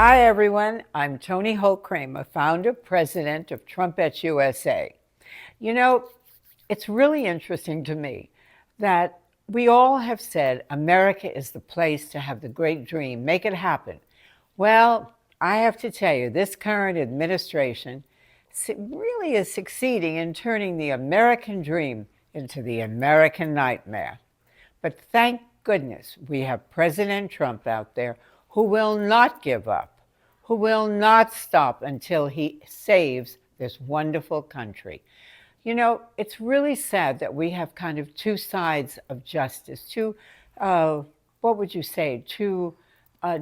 Hi, everyone. I'm Toni Holt Kramer, founder, president of Trumpets USA. You know, it's really interesting to me that we all have said America is the place to have the great dream, make it happen. Well, I have to tell you, this current administration really is succeeding in turning the American dream into the American nightmare. But thank goodness we have President Trump out there who will not give up, who will not stop until he saves this wonderful country. You know, it's really sad that we have kind of two sides of justice, what would you say, two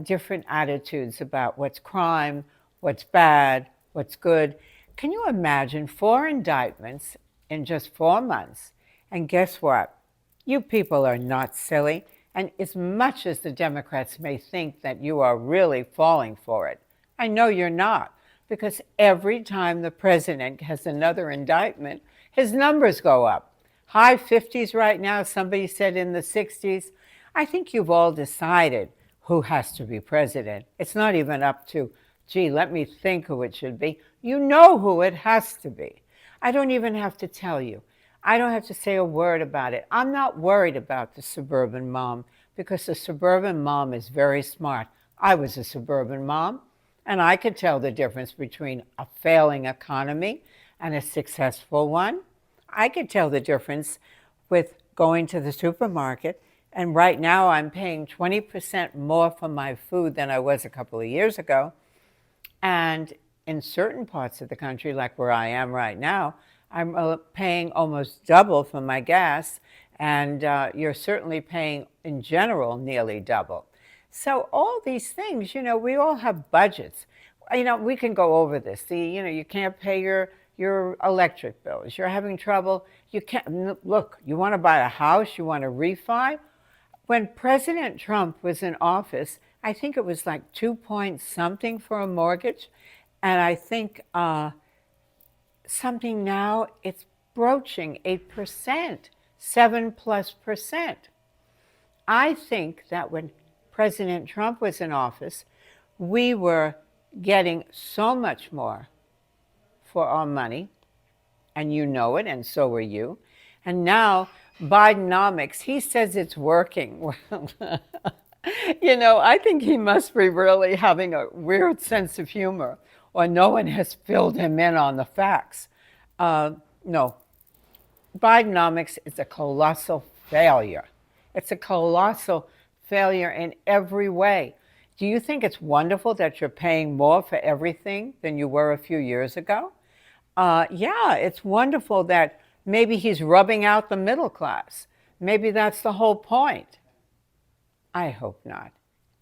different attitudes about what's crime, what's bad, what's good. Can you imagine 4 indictments in just 4 months? And guess what? You people are not silly. And as much as the Democrats may think that you are really falling for it, I know you're not, because every time the president has another indictment, his numbers go up. High 50s right now, somebody said in the 60s. I think you've all decided who has to be president. It's not even up to, gee, let me think who it should be. You know who it has to be. I don't even have to tell you. I don't have to say a word about it. I'm not worried about the suburban mom because the suburban mom is very smart. I was a suburban mom, and I could tell the difference between a failing economy and a successful one. I could tell the difference with going to the supermarket, and right now I'm paying 20% more for my food than I was a couple of years ago. And in certain parts of the country, like where I am right now, I'm paying almost double for my gas, and you're certainly paying, in general, nearly double. So all these things, you know, we all have budgets. You know, we can go over this. You can't pay your electric bills. You're having trouble. You can't, look, you want to buy a house, you want to refi. When President Trump was in office, I think it was like 2 point something for a mortgage. And I think something now, it's broaching 8%, 7+%. I think that when President Trump was in office, we were getting so much more for our money, and you know it, and so are you. And now Bidenomics, he says it's working. You know, I think he must be really having a weird sense of humor, or no one has filled him in on the facts. No, Bidenomics is a colossal failure. It's a colossal failure in every way. Do you think it's wonderful that you're paying more for everything than you were a few years ago? Yeah, it's wonderful that maybe he's rubbing out the middle class. Maybe that's the whole point. I hope not.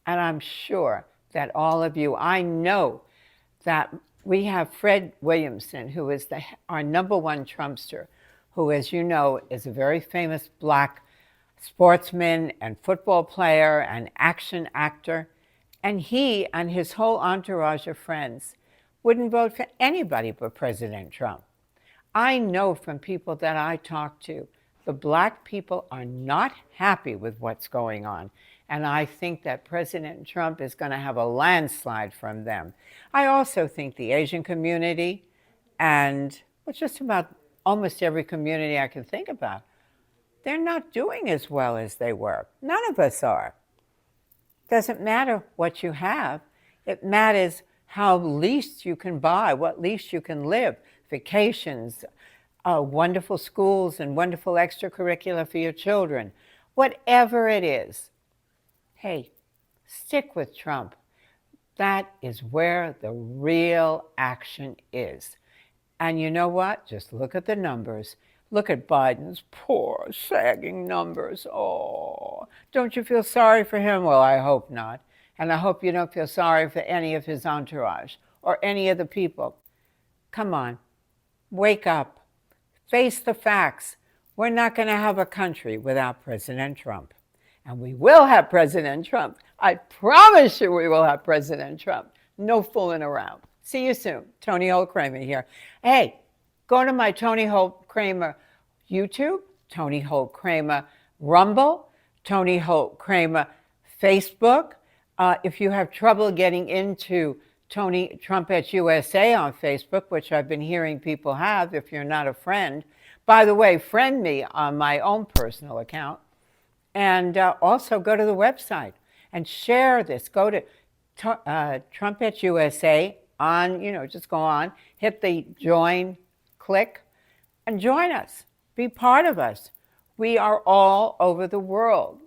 And I'm sure that all of you, I know that we have Fred Williamson, who is our #1 Trumpster, who, as you know, is a very famous Black sportsman and football player and action actor. And he and his whole entourage of friends wouldn't vote for anybody but President Trump. I know from people that I talk to, the Black people are not happy with what's going on. And I think that President Trump is going to have a landslide from them. I also think the Asian community and just about almost every community I can think about, they're not doing as well as they were. None of us are. Doesn't matter what you have. It matters how least you can buy, what least you can live, vacations, wonderful schools and wonderful extracurricular for your children. Whatever it is, hey, stick with Trump. That is where the real action is. And you know what? Just look at the numbers. Look at Biden's poor, sagging numbers. Oh, don't you feel sorry for him? Well, I hope not. And I hope you don't feel sorry for any of his entourage or any of the people. Come on, wake up. Face the facts. We're not going to have a country without President Trump. And we will have President Trump. I promise you we will have President Trump. No fooling around. See you soon. Toni Holt Kramer here. Hey, go to my Toni Holt Kramer YouTube, Toni Holt Kramer Rumble, Toni Holt Kramer Facebook, If you have trouble getting into Tony Trumpets USA on Facebook, which I've been hearing people have if you're not a friend, by the way, friend me on my own personal account. And also go to the website and share this. Go to Trumpets USA on, just go on, hit the join, click, and join us. Be part of us. We are all over the world.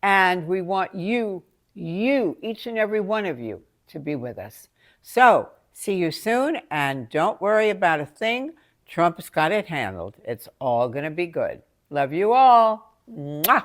And we want you, each and every one of you, to be with us. So, see you soon, and don't worry about a thing. Trump's got it handled. It's all going to be good. Love you all. Mwah!